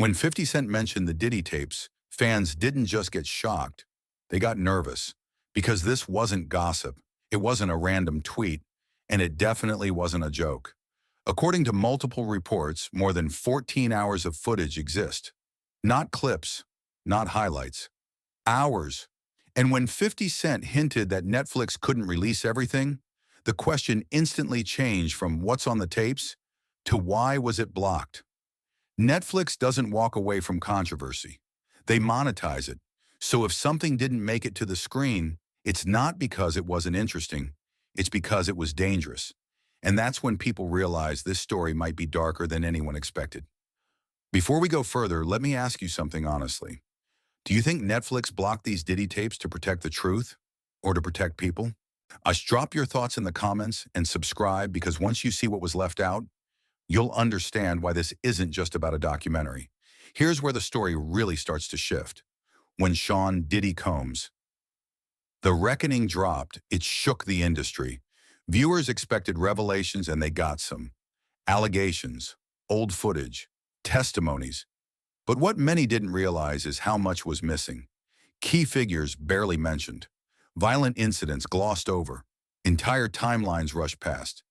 When 50 Cent mentioned the Diddy tapes, fans didn't just get shocked, they got nervous. Because this wasn't gossip, it wasn't a random tweet, and it definitely wasn't a joke. According to multiple reports, more than 14 hours of footage exist. Not clips, not highlights. Hours. And when 50 Cent hinted that Netflix couldn't release everything, the question instantly changed from what's on the tapes to why was it blocked. Netflix doesn't walk away from controversy. They monetize it. So if something didn't make it to the screen, it's not because it wasn't interesting. It's because it was dangerous. And that's when people realize this story might be darker than anyone expected. Before we go further, let me ask you something honestly. Do you think Netflix blocked these Diddy tapes to protect the truth or to protect people? Drop your thoughts in the comments and subscribe, because once you see what was left out, you'll understand why this isn't just about a documentary. Here's where the story really starts to shift. When Sean Diddy Combs. The reckoning dropped. It shook the industry. Viewers expected revelations, and they got some. Allegations, old footage, testimonies. But what many didn't realize is how much was missing. Key figures barely mentioned. Violent incidents glossed over. Entire timelines rushed past.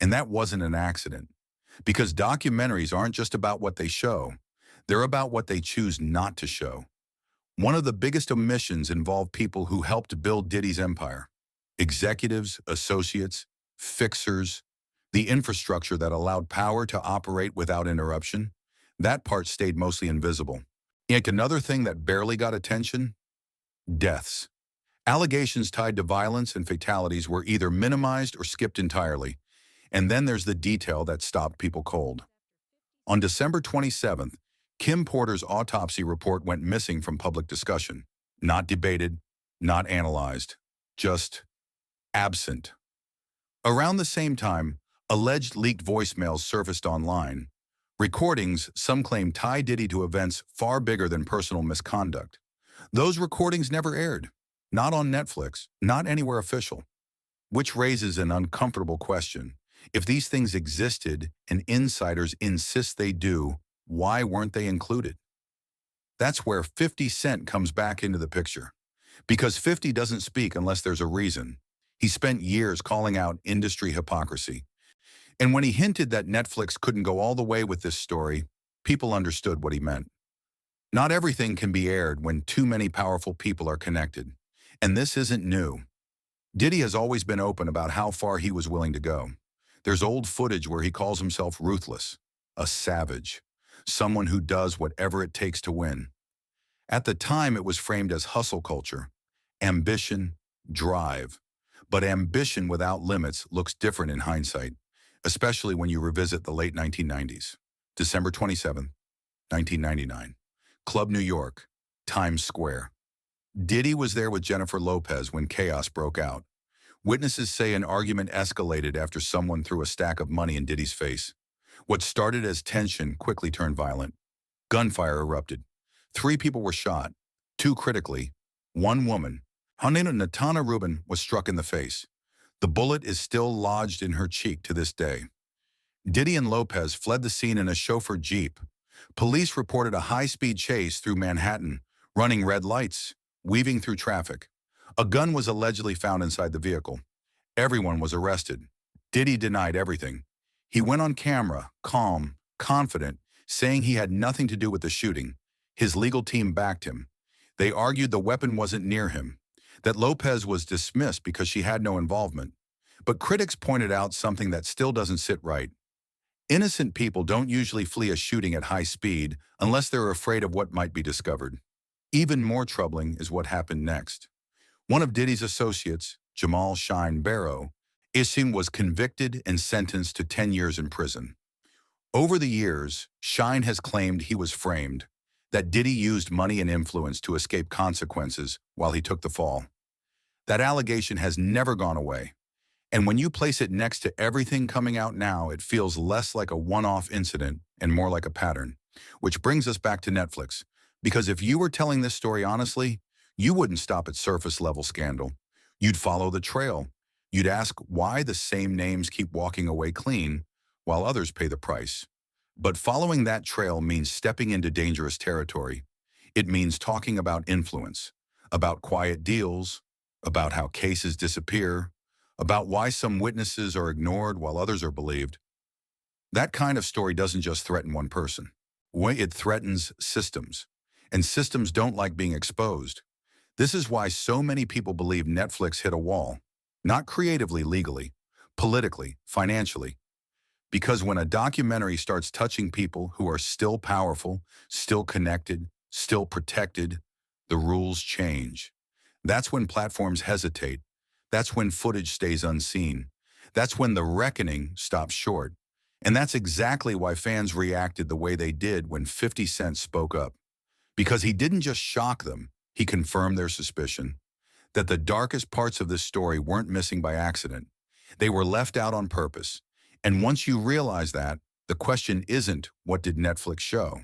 And that wasn't an accident. Because documentaries aren't just about what they show. They're about what they choose not to show. One of the biggest omissions involved people who helped build Diddy's empire. Executives, associates, fixers, the infrastructure that allowed power to operate without interruption. That part stayed mostly invisible. Yet another thing that barely got attention? Deaths. Allegations tied to violence and fatalities were either minimized or skipped entirely. And then there's the detail that stopped people cold. On December 27th, Kim Porter's autopsy report went missing from public discussion. Not debated, not analyzed, just absent. Around the same time, alleged leaked voicemails surfaced online. Recordings some claim tie Diddy to events far bigger than personal misconduct. Those recordings never aired. Not on Netflix, not anywhere official. Which raises an uncomfortable question. If these things existed and insiders insist they do, why weren't they included? That's where 50 Cent comes back into the picture. Because 50 doesn't speak unless there's a reason. He spent years calling out industry hypocrisy. And when he hinted that Netflix couldn't go all the way with this story, people understood what he meant. Not everything can be aired when too many powerful people are connected. And this isn't new. Diddy has always been open about how far he was willing to go. There's old footage where he calls himself ruthless, a savage, someone who does whatever it takes to win. At the time, it was framed as hustle culture, ambition, drive. But ambition without limits looks different in hindsight, especially when you revisit the late 1990s. December 27, 1999. Club New York, Times Square. Diddy was there with Jennifer Lopez when chaos broke out. Witnesses say an argument escalated after someone threw a stack of money in Diddy's face. What started as tension quickly turned violent. Gunfire erupted. 3 people were shot, 2 critically. One woman, Natana Rubin, was struck in the face. The bullet is still lodged in her cheek to this day. Diddy and Lopez fled the scene in a chauffeur Jeep. Police reported a high-speed chase through Manhattan, running red lights, weaving through traffic. A gun was allegedly found inside the vehicle. Everyone was arrested. Diddy denied everything. He went on camera, calm, confident, saying he had nothing to do with the shooting. His legal team backed him. They argued the weapon wasn't near him, that Lopez was dismissed because she had no involvement. But critics pointed out something that still doesn't sit right. Innocent people don't usually flee a shooting at high speed unless they're afraid of what might be discovered. Even more troubling is what happened next. One of Diddy's associates, Jamal Shine Barrow, was convicted and sentenced to 10 years in prison. Over the years, Shine has claimed he was framed, that Diddy used money and influence to escape consequences while he took the fall. That allegation has never gone away. And when you place it next to everything coming out now, it feels less like a one-off incident and more like a pattern. Which brings us back to Netflix. Because if you were telling this story honestly, you wouldn't stop at surface-level scandal. You'd follow the trail. You'd ask why the same names keep walking away clean while others pay the price. But following that trail means stepping into dangerous territory. It means talking about influence, about quiet deals, about how cases disappear, about why some witnesses are ignored while others are believed. That kind of story doesn't just threaten one person. It threatens systems. And systems don't like being exposed. This is why so many people believe Netflix hit a wall. Not creatively, legally, politically, financially. Because when a documentary starts touching people who are still powerful, still connected, still protected, the rules change. That's when platforms hesitate. That's when footage stays unseen. That's when the reckoning stops short. And that's exactly why fans reacted the way they did when 50 Cent spoke up. Because he didn't just shock them, he confirmed their suspicion that the darkest parts of this story weren't missing by accident. They were left out on purpose. And once you realize that, the question isn't, what did Netflix show?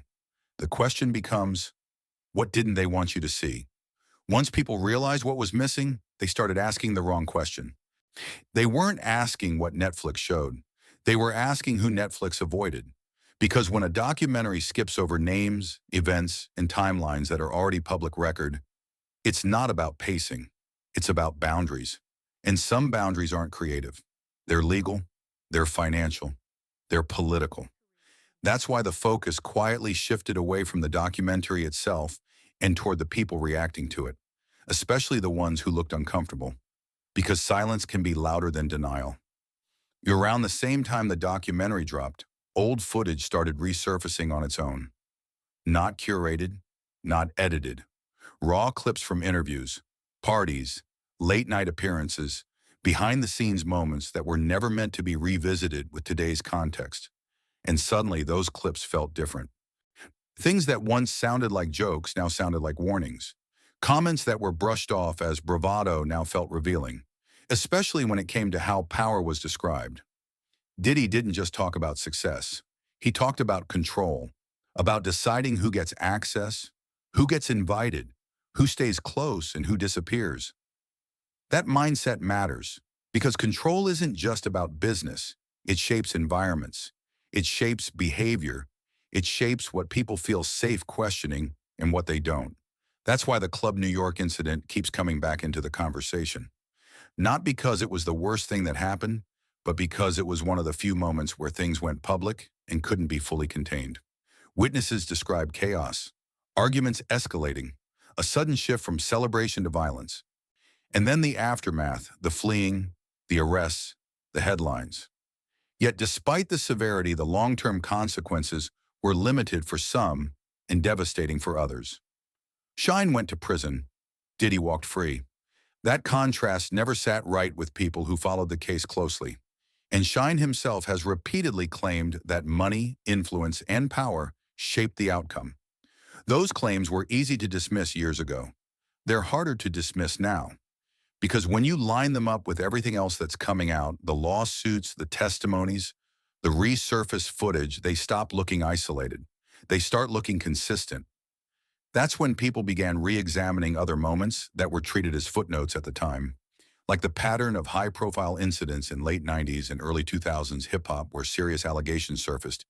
The question becomes, what didn't they want you to see? Once people realized what was missing, they started asking the wrong question. They weren't asking what Netflix showed. They were asking who Netflix avoided. Because when a documentary skips over names, events, and timelines that are already public record, it's not about pacing. It's about boundaries. And some boundaries aren't creative. They're legal, they're financial, they're political. That's why the focus quietly shifted away from the documentary itself and toward the people reacting to it, especially the ones who looked uncomfortable. Because silence can be louder than denial. Around the same time the documentary dropped, old footage started resurfacing on its own. Not curated, not edited. Raw clips from interviews, parties, late-night appearances, behind-the-scenes moments that were never meant to be revisited with today's context. And suddenly those clips felt different. Things that once sounded like jokes now sounded like warnings. Comments that were brushed off as bravado now felt revealing, especially when it came to how power was described. Diddy didn't just talk about success. He talked about control, about deciding who gets access, who gets invited, who stays close, and who disappears. That mindset matters because control isn't just about business. It shapes environments. It shapes behavior. It shapes what people feel safe questioning and what they don't. That's why the Club New York incident keeps coming back into the conversation. Not because it was the worst thing that happened, but because it was one of the few moments where things went public and couldn't be fully contained. Witnesses described chaos, arguments escalating, a sudden shift from celebration to violence. And then the aftermath, the fleeing, the arrests, the headlines. Yet despite the severity, the long-term consequences were limited for some and devastating for others. Shine went to prison. Diddy walked free. That contrast never sat right with people who followed the case closely. And Shine himself has repeatedly claimed that money, influence, and power shaped the outcome. Those claims were easy to dismiss years ago. They're harder to dismiss now. Because when you line them up with everything else that's coming out, the lawsuits, the testimonies, the resurfaced footage, they stop looking isolated. They start looking consistent. That's when people began re-examining other moments that were treated as footnotes at the time, like the pattern of high-profile incidents in late 90s and early 2000s hip-hop where serious allegations surfaced.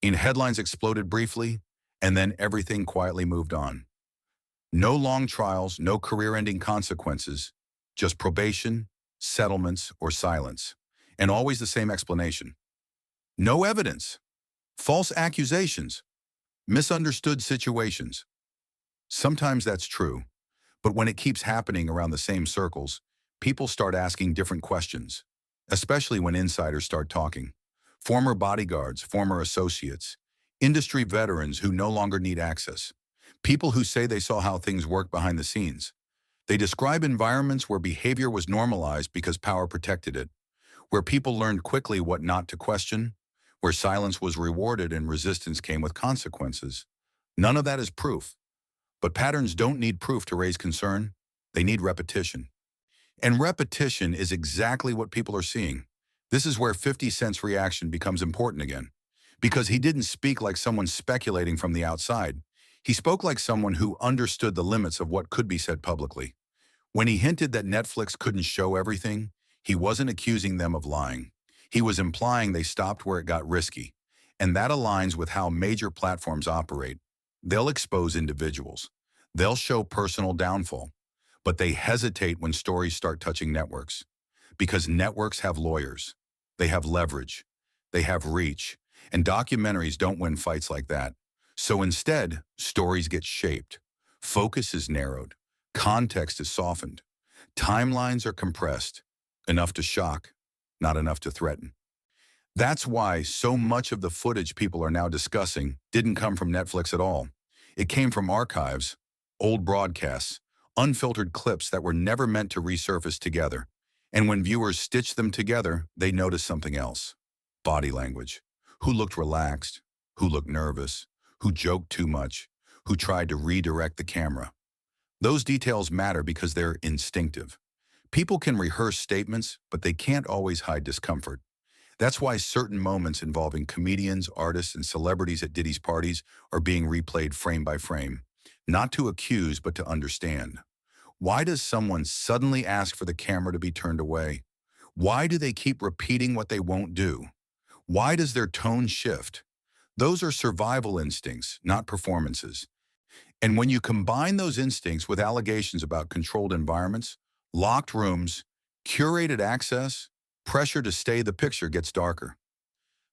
Headlines exploded briefly, and then everything quietly moved on. No long trials, no career-ending consequences, just probation, settlements, or silence. And always the same explanation. No evidence, false accusations, misunderstood situations. Sometimes that's true, but when it keeps happening around the same circles, people start asking different questions, especially when insiders start talking. Former bodyguards, former associates, industry veterans who no longer need access, people who say they saw how things work behind the scenes. They describe environments where behavior was normalized because power protected it, where people learned quickly what not to question, where silence was rewarded and resistance came with consequences. None of that is proof. But patterns don't need proof to raise concern. They need repetition. And repetition is exactly what people are seeing. This is where 50 Cent's reaction becomes important again. Because he didn't speak like someone speculating from the outside. He spoke like someone who understood the limits of what could be said publicly. When he hinted that Netflix couldn't show everything, he wasn't accusing them of lying. He was implying they stopped where it got risky. And that aligns with how major platforms operate. They'll expose individuals. They'll show personal downfall. But they hesitate when stories start touching networks. Because networks have lawyers. They have leverage. They have reach. And documentaries don't win fights like that. So instead, stories get shaped. Focus is narrowed. Context is softened. Timelines are compressed. Enough to shock, not enough to threaten. That's why so much of the footage people are now discussing didn't come from Netflix at all. It came from archives, old broadcasts, unfiltered clips that were never meant to resurface together. And when viewers stitched them together, they noticed something else. Body language. Who looked relaxed? Who looked nervous? Who joked too much? Who tried to redirect the camera? Those details matter because they're instinctive. People can rehearse statements, but they can't always hide discomfort. That's why certain moments involving comedians, artists, and celebrities at Diddy's parties are being replayed frame by frame. Not to accuse, but to understand. Why does someone suddenly ask for the camera to be turned away? Why do they keep repeating what they won't do? Why does their tone shift? Those are survival instincts, not performances. And when you combine those instincts with allegations about controlled environments, locked rooms, curated access, pressure to stay, the picture gets darker.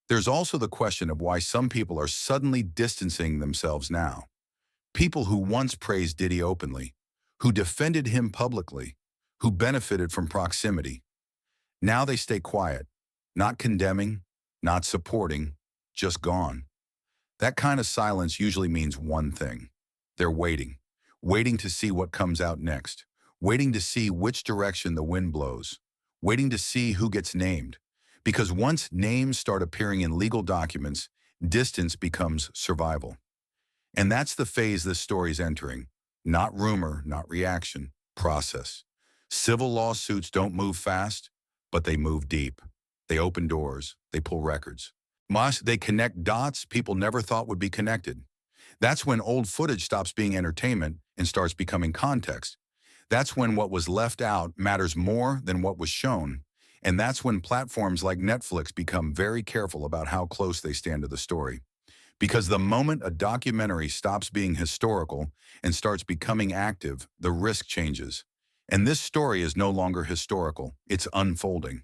There's also the question of why some people are suddenly distancing themselves now. People who once praised Diddy openly, who defended him publicly, who benefited from proximity. Now they stay quiet, not condemning, not supporting, just gone. That kind of silence usually means one thing. They're waiting, waiting to see what comes out next, waiting to see which direction the wind blows, waiting to see who gets named. Because once names start appearing in legal documents, distance becomes survival. And that's the phase this story's entering. Not rumor, not reaction, process. Civil lawsuits don't move fast, but they move deep. They open doors, they pull records. They connect dots people never thought would be connected. That's when old footage stops being entertainment and starts becoming context. That's when what was left out matters more than what was shown. And that's when platforms like Netflix become very careful about how close they stand to the story. Because the moment a documentary stops being historical and starts becoming active, the risk changes. And this story is no longer historical, it's unfolding.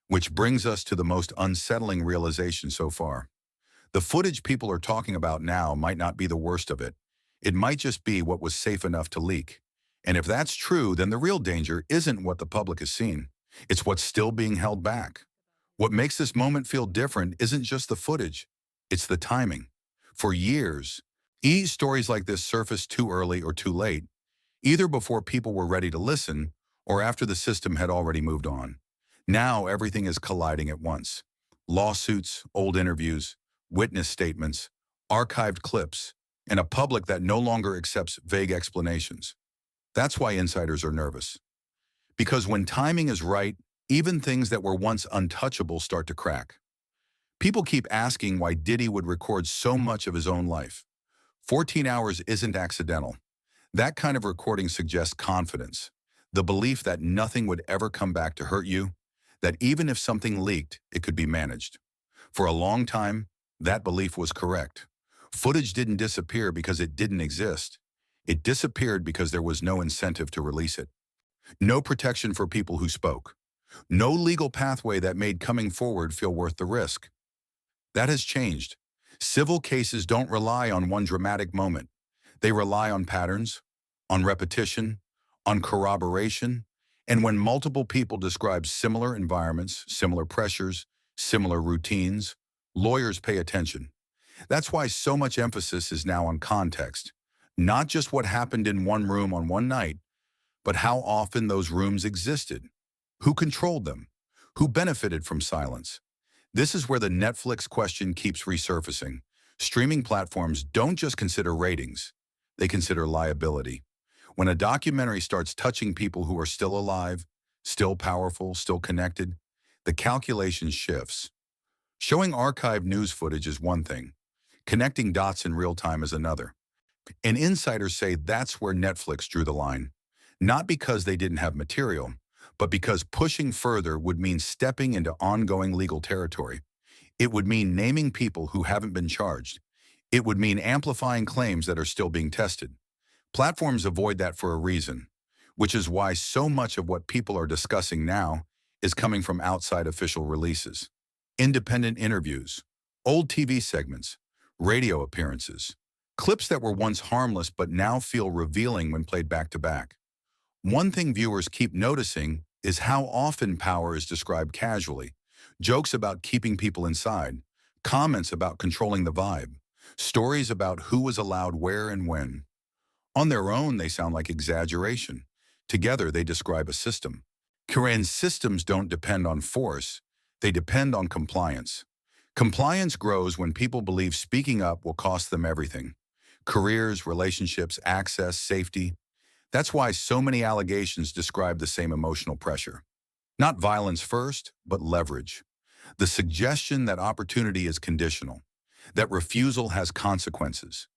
Which brings us to the most unsettling realization so far. The footage people are talking about now might not be the worst of it. It might just be what was safe enough to leak. And if that's true, then the real danger isn't what the public has seen. It's what's still being held back. What makes this moment feel different isn't just the footage, it's the timing. For years, stories like this surfaced too early or too late, either before people were ready to listen or after the system had already moved on. Now everything is colliding at once. Lawsuits, old interviews, witness statements, archived clips, and a public that no longer accepts vague explanations. That's why insiders are nervous. Because when timing is right, even things that were once untouchable start to crack. People keep asking why Diddy would record so much of his own life. 14 hours isn't accidental. That kind of recording suggests confidence, the belief that nothing would ever come back to hurt you, that even if something leaked, it could be managed. For a long time, that belief was correct. Footage didn't disappear because it didn't exist. It disappeared because there was no incentive to release it. No protection for people who spoke. No legal pathway that made coming forward feel worth the risk. That has changed. Civil cases don't rely on one dramatic moment. They rely on patterns, on repetition, on corroboration, and when multiple people describe similar environments, similar pressures, similar routines, lawyers pay attention. That's why so much emphasis is now on context, not just what happened in one room on one night, but how often those rooms existed, who controlled them, who benefited from silence. This is where the Netflix question keeps resurfacing. Streaming platforms don't just consider ratings, they consider liability. When a documentary starts touching people who are still alive, still powerful, still connected, the calculation shifts. Showing archived news footage is one thing. Connecting dots in real time is another. And insiders say that's where Netflix drew the line. Not because they didn't have material, but because pushing further would mean stepping into ongoing legal territory. It would mean naming people who haven't been charged. It would mean amplifying claims that are still being tested. Platforms avoid that for a reason, which is why so much of what people are discussing now is coming from outside official releases. Independent interviews, old TV segments, radio appearances, clips that were once harmless but now feel revealing when played back to back. One thing viewers keep noticing is how often power is described casually. Jokes about keeping people inside, comments about controlling the vibe, stories about who was allowed where and when. On their own, they sound like exaggeration. Together, they describe a system. Korean systems don't depend on force, they depend on compliance. Compliance grows when people believe speaking up will cost them everything. Careers, relationships, access, safety. That's why so many allegations describe the same emotional pressure. Not violence first, but leverage. The suggestion that opportunity is conditional, that refusal has consequences.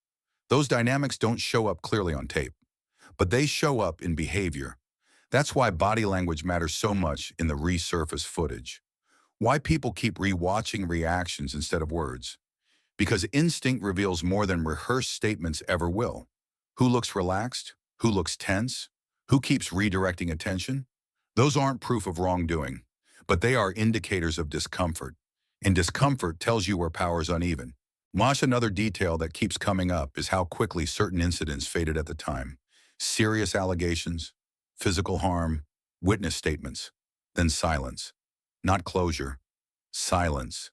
Those dynamics don't show up clearly on tape, but they show up in behavior. That's why body language matters so much in the resurfaced footage. Why people keep rewatching reactions instead of words. Because instinct reveals more than rehearsed statements ever will. Who looks relaxed? Who looks tense? Who keeps redirecting attention? Those aren't proof of wrongdoing, but they are indicators of discomfort. And discomfort tells you where power's uneven. Another detail that keeps coming up is how quickly certain incidents faded at the time. Serious allegations, physical harm, witness statements, then silence. Not closure, silence.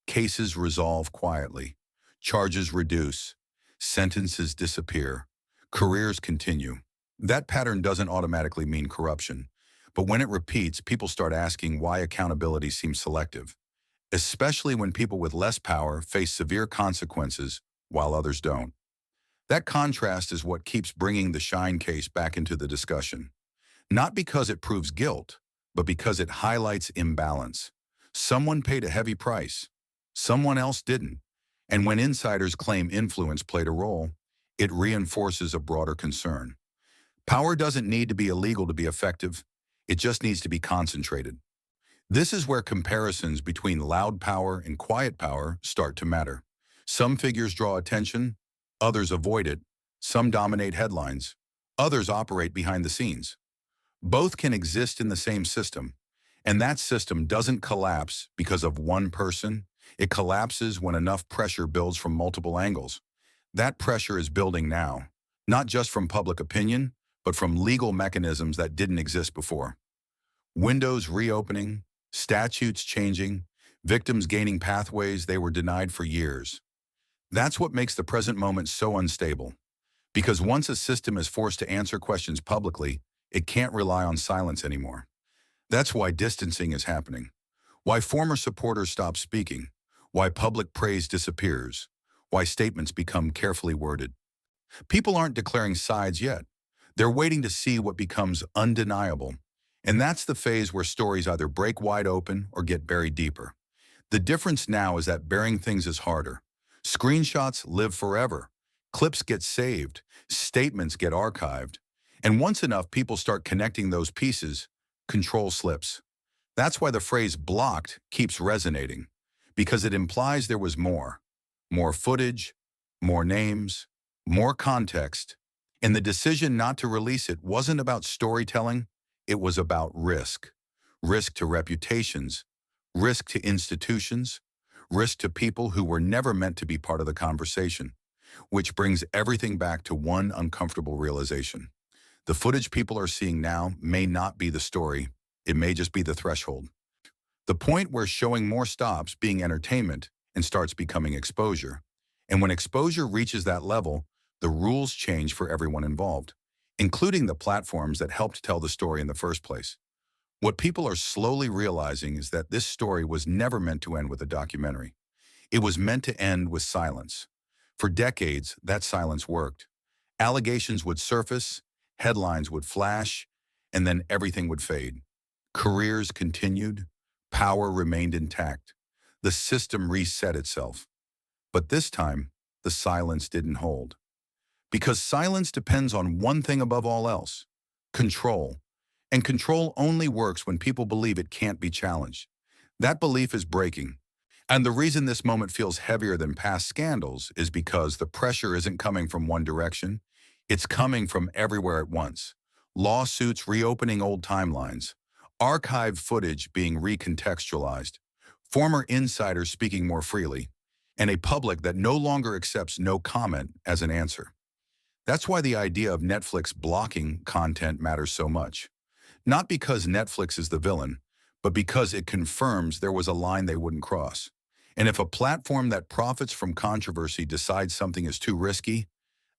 Cases resolve quietly. Charges reduce. Sentences disappear. Careers continue. That pattern doesn't automatically mean corruption, but when it repeats, people start asking why accountability seems selective, especially when people with less power face severe consequences while others don't. That contrast is what keeps bringing the Shine case back into the discussion. Not because it proves guilt, but because it highlights imbalance. Someone paid a heavy price. Someone else didn't. And when insiders claim influence played a role, it reinforces a broader concern. Power doesn't need to be illegal to be effective. It just needs to be concentrated. This is where comparisons between loud power and quiet power start to matter. Some figures draw attention, others avoid it. Some dominate headlines, others operate behind the scenes. Both can exist in the same system, and that system doesn't collapse because of one person. It collapses when enough pressure builds from multiple angles. That pressure is building now, not just from public opinion, but from legal mechanisms that didn't exist before. Windows reopening, statutes changing, victims gaining pathways they were denied for years. That's what makes the present moment so unstable. Because once a system is forced to answer questions publicly, it can't rely on silence anymore. That's why distancing is happening. Why former supporters stop speaking. Why public praise disappears. Why statements become carefully worded. People aren't declaring sides yet. They're waiting to see what becomes undeniable. And that's the phase where stories either break wide open or get buried deeper. The difference now is that burying things is harder. Screenshots live forever. Clips get saved. Statements get archived. And once enough people start connecting those pieces, control slips. That's why the phrase blocked keeps resonating, because it implies there was more. More footage, more names, more context. And the decision not to release it wasn't about storytelling, it was about risk. Risk to reputations, risk to institutions, risk to people who were never meant to be part of the conversation. Which brings everything back to one uncomfortable realization. The footage people are seeing now may not be the story, it may just be the threshold. The point where showing more stops being entertainment and starts becoming exposure. And when exposure reaches that level, the rules change for everyone involved, including the platforms that helped tell the story in the first place. What people are slowly realizing is that this story was never meant to end with a documentary. It was meant to end with silence. For decades, that silence worked. Allegations would surface, headlines would flash, and then everything would fade. Careers continued, power remained intact. The system reset itself. But this time, the silence didn't hold. Because silence depends on one thing above all else: control. And control only works when people believe it can't be challenged. That belief is breaking. And the reason this moment feels heavier than past scandals is because the pressure isn't coming from one direction. It's coming from everywhere at once. Lawsuits reopening old timelines, archived footage being recontextualized, former insiders speaking more freely, and a public that no longer accepts no comment as an answer. That's why the idea of Netflix blocking content matters so much. Not because Netflix is the villain, but because it confirms there was a line they wouldn't cross. And if a platform that profits from controversy decides something is too risky,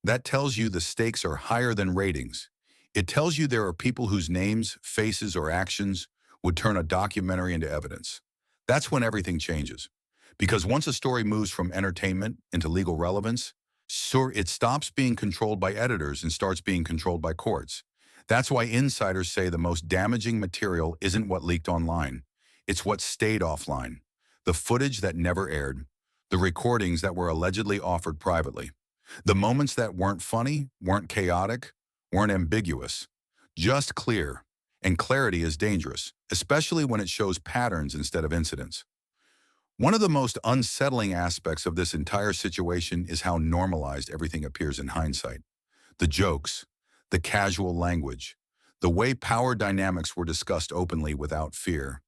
that tells you the stakes are higher than ratings. It tells you there are people whose names, faces, or actions would turn a documentary into evidence. That's when everything changes. Because once a story moves from entertainment into legal relevance, so it stops being controlled by editors and starts being controlled by courts. That's why insiders say the most damaging material isn't what leaked online. It's what stayed offline. The footage that never aired, the recordings that were allegedly offered privately, the moments that weren't funny, weren't chaotic, weren't ambiguous, just clear. And clarity is dangerous, especially when it shows patterns instead of incidents. One of the most unsettling aspects of this entire situation is how normalized everything appears in hindsight. The jokes, the casual language, the way power dynamics were discussed openly without fear.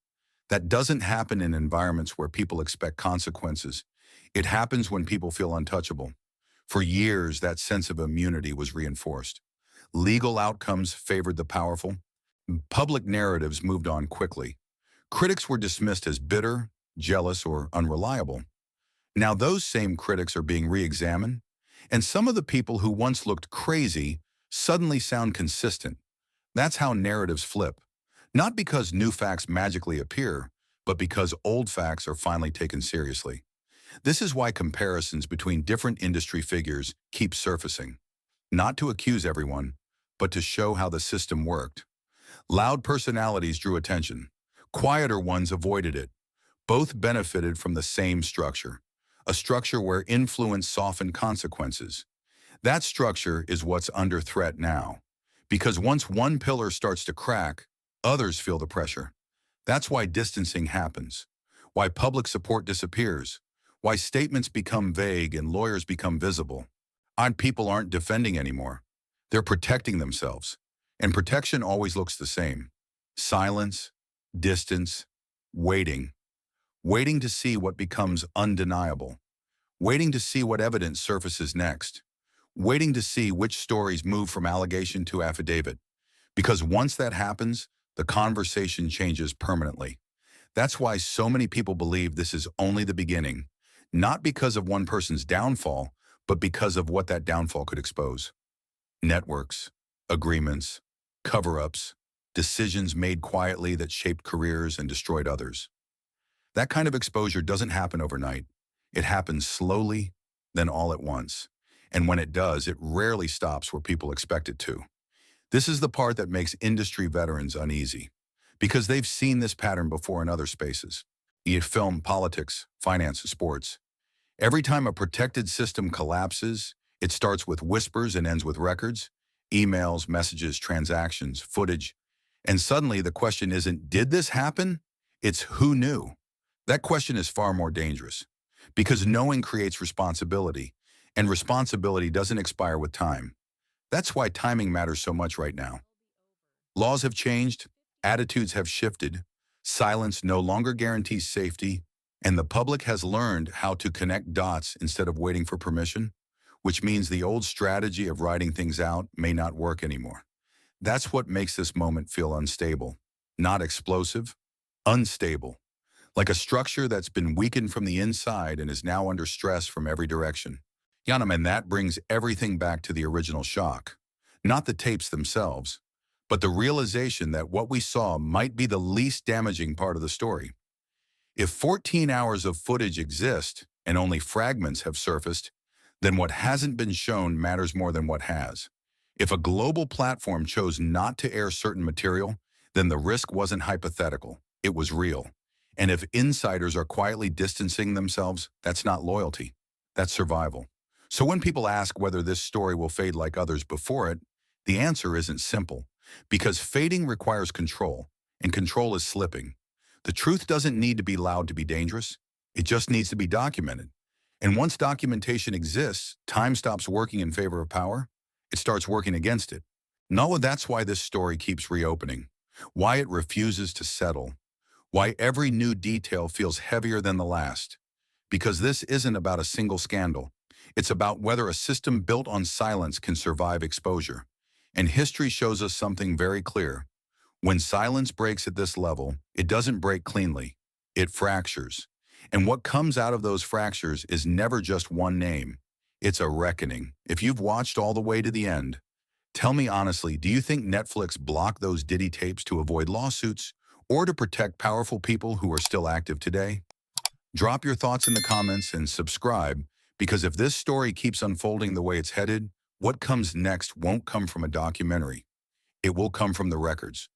That doesn't happen in environments where people expect consequences. It happens when people feel untouchable. For years, that sense of immunity was reinforced. Legal outcomes favored the powerful. Public narratives moved on quickly. Critics were dismissed as bitter, jealous, or unreliable. Now those same critics are being re-examined, and some of the people who once looked crazy suddenly sound consistent. That's how narratives flip. Not because new facts magically appear, but because old facts are finally taken seriously. This is why comparisons between different industry figures keep surfacing. Not to accuse everyone, but to show how the system worked. Loud personalities drew attention. Quieter ones avoided it. Both benefited from the same structure, a structure where influence softened consequences. That structure is what's under threat now, because once one pillar starts to crack, others feel the pressure. That's why distancing happens, why public support disappears, why statements become vague and lawyers become visible. Odd people aren't defending anymore. They're protecting themselves, and protection always looks the same. Silence, distance, waiting. Waiting to see what becomes undeniable, waiting to see what evidence surfaces next, waiting to see which stories move from allegation to affidavit. Because once that happens, the conversation changes permanently. That's why so many people believe this is only the beginning, not because of one person's downfall, but because of what that downfall could expose. Networks, agreements, cover-ups, decisions made quietly that shaped careers and destroyed others. That kind of exposure doesn't happen overnight. It happens slowly, then all at once. And when it does, it rarely stops where people expect it to. This is the part that makes industry veterans uneasy, because they've seen this pattern before in other spaces, be it film, politics, finance, sports. Every time a protected system collapses, it starts with whispers and ends with records, emails, messages, transactions, footage. And suddenly the question isn't, did this happen? It's who knew? That question is far more dangerous, because knowing creates responsibility, and responsibility doesn't expire with time. That's why timing matters so much right now. Laws have changed, attitudes have shifted, silence no longer guarantees safety, and the public has learned how to connect dots instead of waiting for permission, which means the old strategy of writing things out may not work anymore. That's what makes this moment feel unstable, not explosive, unstable. Like a structure that's been weakened from the inside and is now under stress from every direction. Yanam, and that brings everything back to the original shock. Not the tapes themselves, but the realization that what we saw might be the least damaging part of the story. If 14 hours of footage exist and only fragments have surfaced, then what hasn't been shown matters more than what has. If a global platform chose not to air certain material, then the risk wasn't hypothetical, it was real. And if insiders are quietly distancing themselves, that's not loyalty, that's survival. So when people ask whether this story will fade like others before it, the answer isn't simple, because fading requires control, and control is slipping. The truth doesn't need to be loud to be dangerous. It just needs to be documented. And once documentation exists, time stops working in favor of power. It starts working against it. Noah, that's why this story keeps reopening, why it refuses to settle, why every new detail feels heavier than the last. Because this isn't about a single scandal. It's about whether a system built on silence can survive exposure. And history shows us something very clear. When silence breaks at this level, it doesn't break cleanly. It fractures. And what comes out of those fractures is never just one name. It's a reckoning. If you've watched all the way to the end, tell me honestly, do you think Netflix blocked those Diddy tapes to avoid lawsuits or to protect powerful people who are still active today? Drop your thoughts in the comments and subscribe, because if this story keeps unfolding the way it's headed, what comes next won't come from a documentary. It will come from the records.